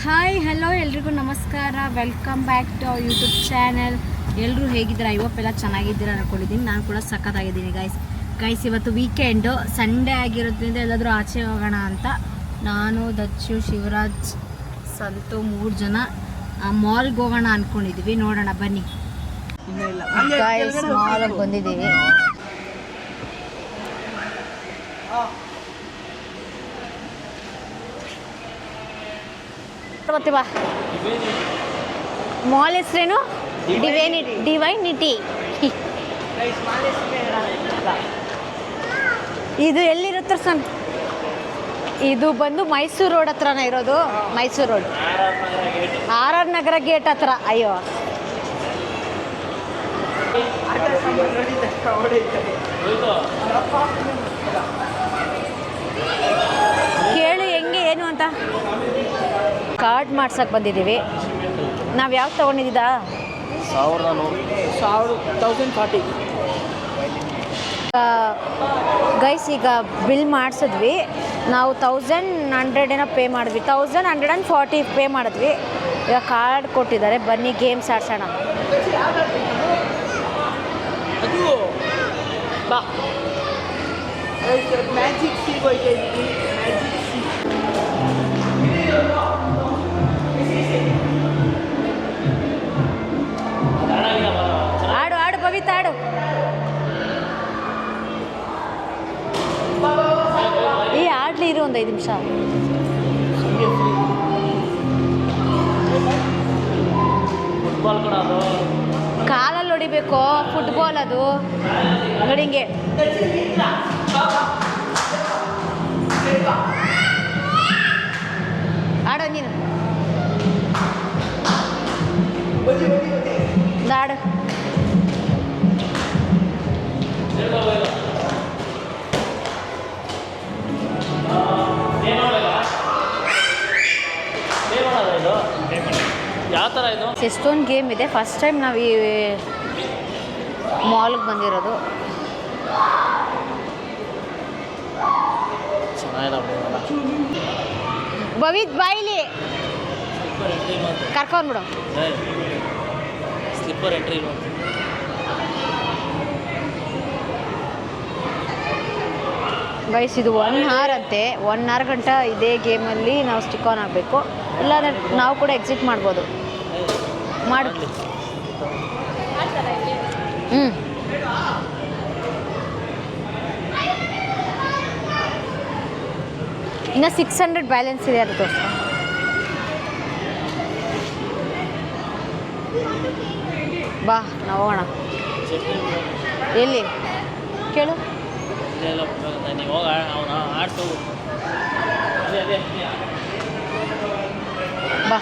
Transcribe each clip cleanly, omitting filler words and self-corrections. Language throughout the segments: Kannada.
ಹಾಯ್ ಹಲೋ ಎಲ್ರಿಗೂ ನಮಸ್ಕಾರ, welcome back to our YouTube channel. ಎಲ್ಲರೂ ಹೇಗಿದ್ದೀರಾ? ಇವತ್ತೆಲ್ಲ ಚೆನ್ನಾಗಿದ್ದೀರಾ ಅನ್ಕೊಂಡಿದ್ದೀನಿ. ನಾನು ಕೂಡ ಸಖತ್ತಾಗಿದ್ದೀನಿ ಗೈಸ್. ಇವತ್ತು ವೀಕೆಂಡು, ಸಂಡೇ ಆಗಿರೋದ್ರಿಂದ ಎಲ್ಲಾದರೂ ಆಚೆ ಹೋಗೋಣ ಅಂತ ನಾನು, ದಚ್ಚು, ಶಿವರಾಜ್, ಸಂತು 3 ಜನ ಮಾಲ್ಗೆ ಹೋಗೋಣ ಅಂದ್ಕೊಂಡಿದ್ದೀವಿ. ನೋಡೋಣ ಬನ್ನಿ ಗೈಸ್, ಮಾಲ್ಗೆ ಬಂದಿದ್ದೀವಿ. ಗೊತ್ತಿವಾ ಮಾಲ್ ಹೆಸರೇನು? ಡಿವೈನಿಟಿ. ಇದು ಎಲ್ಲಿರುತ್ತೆ ಸರ್? ಇದು ಬಂದು ಮೈಸೂರು ರೋಡ್ ಹತ್ರನೇ ಇರೋದು. ಮೈಸೂರು ರೋಡ್, RR ನಗರ ಗೇಟ್ ಹತ್ರ. ಅಯ್ಯೋ, ಕೇಳು ಹೆಂಗೆ ಏನು ಅಂತ. ಕಾರ್ಡ್ ಮಾಡ್ಸಕ್ಕೆ ಬಂದಿದ್ದೀವಿ. ನಾವು ಯಾವ್ದು ತೊಗೊಂಡಿದ್ದೀರಾ? 1040 ಗೈಸ್, ಈಗ ಬಿಲ್ ಮಾಡಿಸಿದ್ವಿ. ನಾವು 1100 ಏನೋ ಪೇ ಮಾಡಿದ್ವಿ. 1140 ಪೇ ಮಾಡಿದ್ವಿ. ಈಗ ಕಾರ್ಡ್ ಕೊಟ್ಟಿದ್ದಾರೆ. ಬನ್ನಿ ಗೇಮ್ಸ್ ಆಡ್ಸೋಣ. ಮ್ಯಾಜಿಕ್ ಸಿ ಆಡು ಆಡು ಬಬಿತಾ, ಆಡು. ಈ ಆಡ್ಲಿ ಇರು ಒಂದು 5 ನಿಮಿಷ. ಕಾಲಲ್ಲಿ ಹೊಡಿಬೇಕು ಫುಟ್ಬಾಲ್. ಅದು ನೋಡಿ ಹಿಂಗೆ. ಆಡೋ ನೀನು, ಆಡು. ಯಾವ ಥರ ಇದು? ಎಷ್ಟೊಂದು ಗೇಮ್ ಇದೆ. ಫಸ್ಟ್ ಟೈಮ್ ನಾವು ಈ ಮಾಲ್ಗೆ ಬಂದಿರೋದು. ಭವಿತ್ ಬಾಯಿಲಿ ಕರ್ಕೊಂಡ್ಬಿಡು. ಸ್ಲಿಪ್ಪರ್ ಎಂಟ್ರಿ ಗೈಸ್, ಇದು 1 hour ಅಂತೆ. 1 hour ಗಂಟ ಇದೇ ಗೇಮಲ್ಲಿ ನಾವು ಸ್ಟಿಕ್ ಆನ್ ಆಗಬೇಕು. ಇಲ್ಲಾಂದರೆ ನಾವು ಕೂಡ ಎಕ್ಸಿಟ್ ಮಾಡ್ಬೋದು. ಮಾಡಿ ಇನ್ನು 600 ಬ್ಯಾಲೆನ್ಸ್ ಇದೆ. ಅದು ತೋರಿಸ. ಬಾ, ನಾವು ಹೋಗೋಣ. ಎಲ್ಲಿ ಕೇಳು. ಬಾ.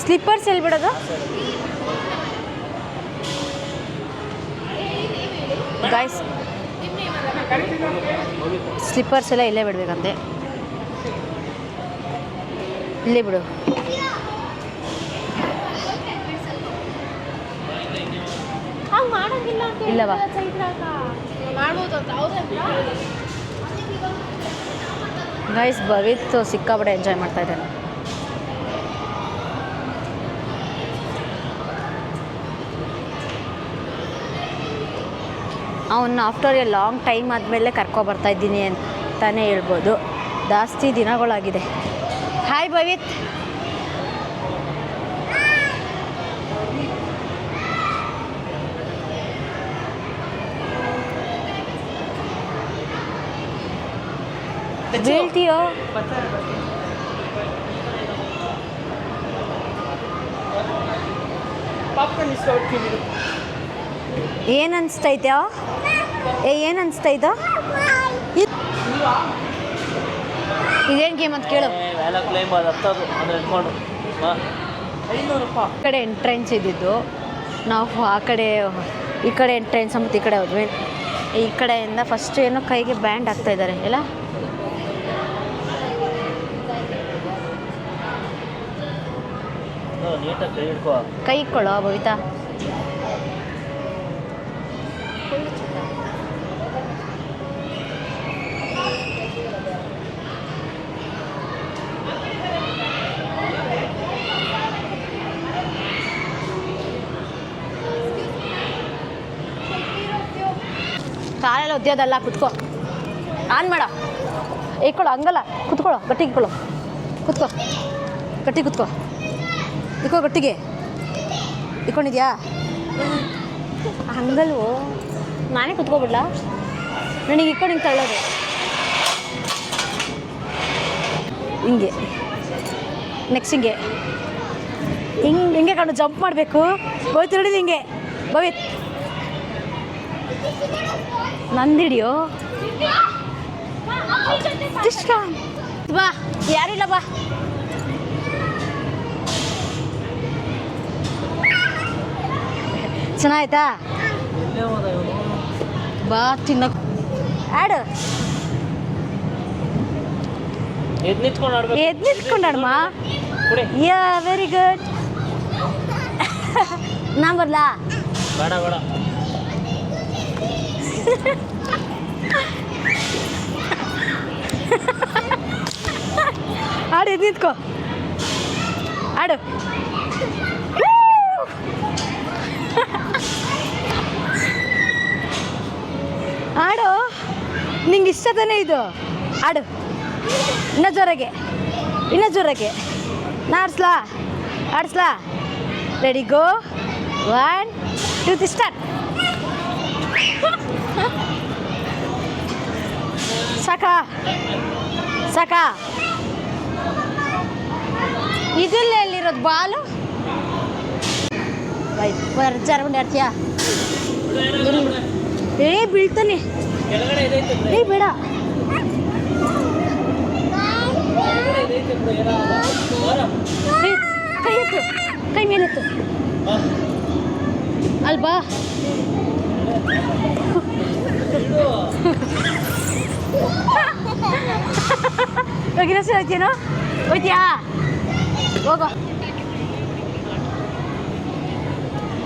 ಸ್ಲಿಪ್ಪರ್ಸ್ ಎಲ್ಲಿ ಬಿಡೋದು? ಗಾಯ್ಸ್, ಸ್ಲಿಪ್ಪರ್ಸ್ ಎಲ್ಲ ಇಲ್ಲೇ ಬಿಡ್ಬೇಕಂತೆ. ಇಲ್ಲೇ ಬಿಡು. ಇಲ್ಲವಾ? ಗೈಸ್, ಭವಿತ್ ಸಿಕ್ಕಾಪಟ್ಟೆ ಎಂಜಾಯ್ ಮಾಡ್ತಾ ಇದ್ದಾನೆ. ಅವನ್ನ ಆಫ್ಟರ್ ಎ ಲಾಂಗ್ ಟೈಮ್ ಆದಮೇಲೆ ಕರ್ಕೊಬರ್ತಾ ಇದ್ದೀನಿ ಅಂತಾನೆ ಹೇಳ್ಬೋದು. ಜಾಸ್ತಿ ದಿನಗಳಾಗಿದೆ. ಹಾಯ್ ಭವಿತ್. ಬೀಳ್ತೀಯೋ? ಏನು ಅನಿಸ್ತೈತೆ? ಏನು ಅನಿಸ್ತೈತ? ಇದೇನು ಗೇಮ್ ಅಂತ ಕೇಳು. ಈ ಕಡೆ ಎಂಟ್ರೆನ್ಸ್ ಇದ್ದಿದ್ದು. ನಾವು ಆ ಕಡೆ, ಈ ಕಡೆ ಎಂಟ್ರೆನ್ಸ್ ಮತ್ತು ಈ ಕಡೆ ಹೋದ್ವಿ. ಈ ಕಡೆಯಿಂದ ಫಸ್ಟ್ ಏನೋ ಕೈಗೆ ಬ್ಯಾಂಡ್ ಹಾಕ್ತಾ ಇದ್ದಾರೆ ಎಲ್ಲ. ಕೈ ಇಟ್ಕೊಳ್ಳೋ ಭವಿತಾ. ಕಾಲೆಲ್ಲ ಒದ್ದೋದಲ್ಲ, ಕುತ್ಕೋ. ಆನ್ ಮಾಡ. ಇಟ್ಕೊಳ್ಳೋ, ಹಂಗಲ್ಲ, ಕುತ್ಕೊಳ್ಳೋ, ಗಟ್ಟಿಗೆ ಇಟ್ಕೊಳ್ಳೋ. ಕುತ್ಕೋ, ಗಟ್ಟಿಗೆ ಕುತ್ಕೋ. ಇಟ್ಕೋ ಗಟ್ಟಿಗೆ. ಇಟ್ಕೊಂಡಿದ್ಯಾ? ಹಂಗಲ್ವೋ, ನಾನೇ ಕುತ್ಕೊಬಿಡ್ಲಾ? ನನಗೆ ಇಟ್ಕೊಂಡು ಹಿಂಗೆ ತಳ್ಳೋದು ಹಿಂಗೆ. ನೆಕ್ಸ್ಟ್ ಹಿಂಗೆ ಹಿಂಗೆ ಕಣ್ಣು ಜಂಪ್ ಮಾಡಬೇಕು. ಹೋಯ್ತು ನೋಡಿದ್ದು ಹಿಂಗೆ. ಭವಿತ್ ನಂದಿಡಿಯೋ ಬಾ, ಯಾರಿಲ್ಲ ಬಾ. ಚೆನ್ನಾಯ್ತಾ? ಬಾ ತಿನ್ನ. ಆಡು. ಎದ್ ನಿಂತ್ಕೊಂಡು ಆಡಮ್ಮ. ಯಾ, ವೆರಿ ಗುಡ್. ನಾ ಬರ್ಲಾ? ಬೇಡ ಬೇಡ. ಆಡು, ಎದ್ದು ನಿಂತ್ಕೋ. ಆಡು. ಆಡು, ನಿಂಗೆ ಇಷ್ಟ ತಾನೇ ಇದು? ಆಡು ಇನ್ನೂ ಜೋರಾಗೆ, ಇನ್ನೂ ಜೋರಾಗೆ. ನಾ ಆಡಿಸ್ಲಾ? ರೆಡಿ, ಗೋ. 1 2 3 ಸ್ಟಾರ್ಟ್. ಸಾಕಾ? ಇದೆಲ್ಲ ಎಲ್ಲಿರೋದು ಬಾಲು? ಜಾರಗೊಂಡು ಆಡ್ತೀಯಾ? ಬೀಳ್ತಾನೆ. ಬೇಡ. ಕೈ ಎತ್ತು, ಕೈ ಮೇಲೆತ್ತು. ಅಲ್ಬಾ? ಹೋಗಿರಸ ಹೋಗ್ತೀನೋ? ಹೋಯ್ತೀಯಾ? ಹೋಗೋ.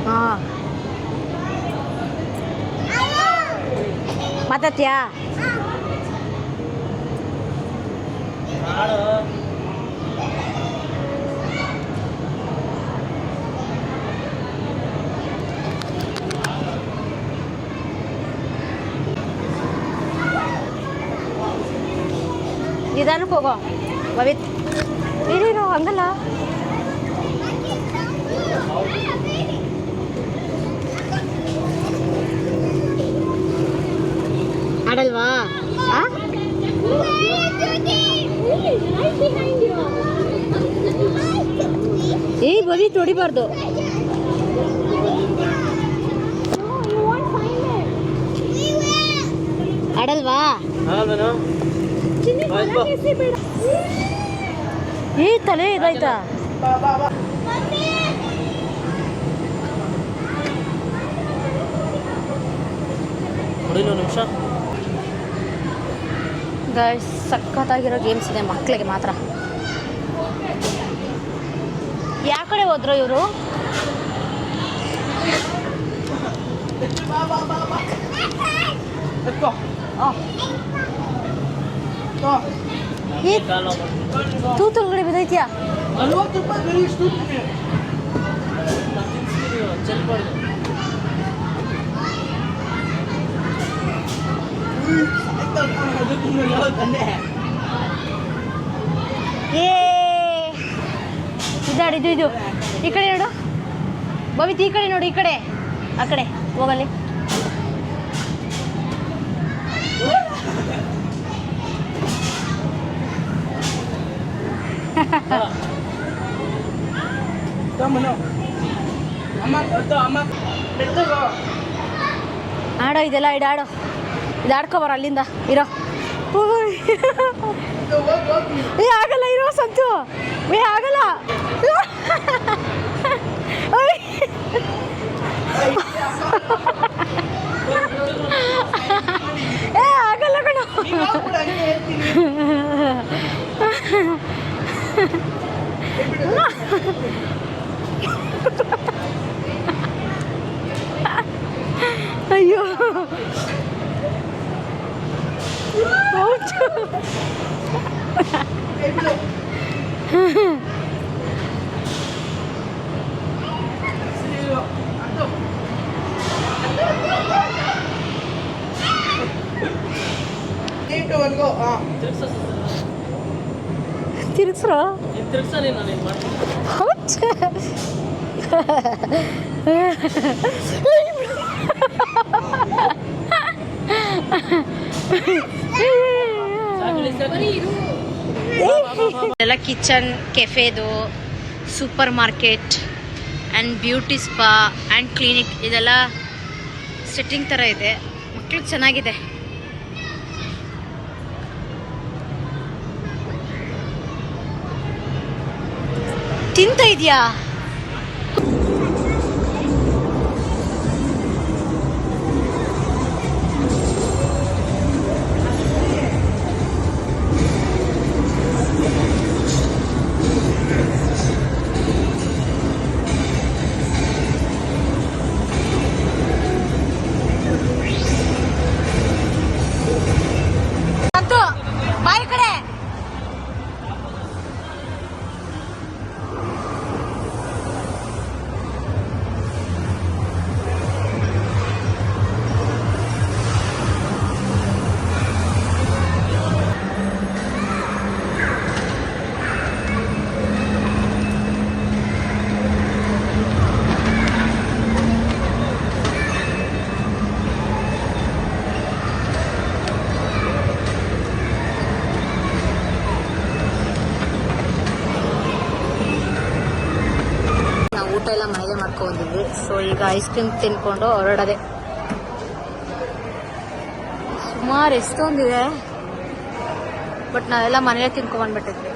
ಹಾಂ, ಮಾತಾಡ್ತೀಯಾ? ನಿಧಾನಕ್ಕೆ ಹೋಗೋ ಭವಿತ್. ಇರೀನು, ಹಂಗಲ್ಲ. ಆಡಲ್ವಾ? ಭವಿತ್ ಹೊಡಿಬಾರ್ದು. ಆಡಲ್ವಾ? ತಲೆ ಇದಾಯ್ತಾ? ನಿಮಿಷ. ಗೈಸ್, ಸಖತ್ತಾಗಿರೋ ಗೇಮ್ಸ್ ಇದೆ ಮಕ್ಕಳಿಗೆ ಮಾತ್ರ. ಯಾವ ಕಡೆ ಹೋದ್ರು ಇವರು? ತೂತುಲ್ಗಡೆ ಬಿದ್ದೈತ್ಯಾ? ಇದು ಈ ಕಡೆ ನೋಡು ಭವಿತ್, ಈ ಕಡೆ ನೋಡು, ಈ ಕಡೆ, ಆ ಕಡೆ ಹೋಗಲ್ಲಿ. ಆಡೋ ಇದೆಲ್ಲ, ಆಡೋ ಇದು, ಆಡ್ಕೊಬಾರ ಅಲ್ಲಿಂದ ಇರೋ. ಆಗಲ್ಲ, ಇರೋ ಸಂತು. ಆಗಲ್ಲ. ಆಗಲ್ಲ ಕಣ. ಅಯ್ಯೋ, ತಿರ್ಗ್ಸ್ರೋ ತಿರ್ಗ್ಸಲಿ ನಾನು ಏನು ಮಾಡ್ತೀನಿ. ಎಲ್ಲ ಕಿಚನ್ ಕೆಫೆದು supermarket and beauty spa and clinic ಇದೆಲ್ಲ ಸೆಟ್ಟಿಂಗ್ ಥರ ಇದೆ. ಮಕ್ಳಿಗೆ ಚೆನ್ನಾಗಿದೆ. ತಿಂತ ಇದೆಯಾ? ಬಾಯಿ ಕಡೆ ಊಟ ಎಲ್ಲ ಮನೆಗೆ ಮಾಡ್ಕೊಂಡಿದ್ವಿ. ಸೊ ಈಗ ಐಸ್ ಕ್ರೀಮ್ ತಿನ್ಕೊಂಡು ಹೊರಡದೆ. ಸುಮಾರು ಎಷ್ಟೊಂದಿದೆ, ಬಟ್ ನಾವೆಲ್ಲ ಮನೇಲೆ ತಿನ್ಕೊಂಡ್ಬಂದ್ಬಿಟ್ಟಿದ್ವಿ.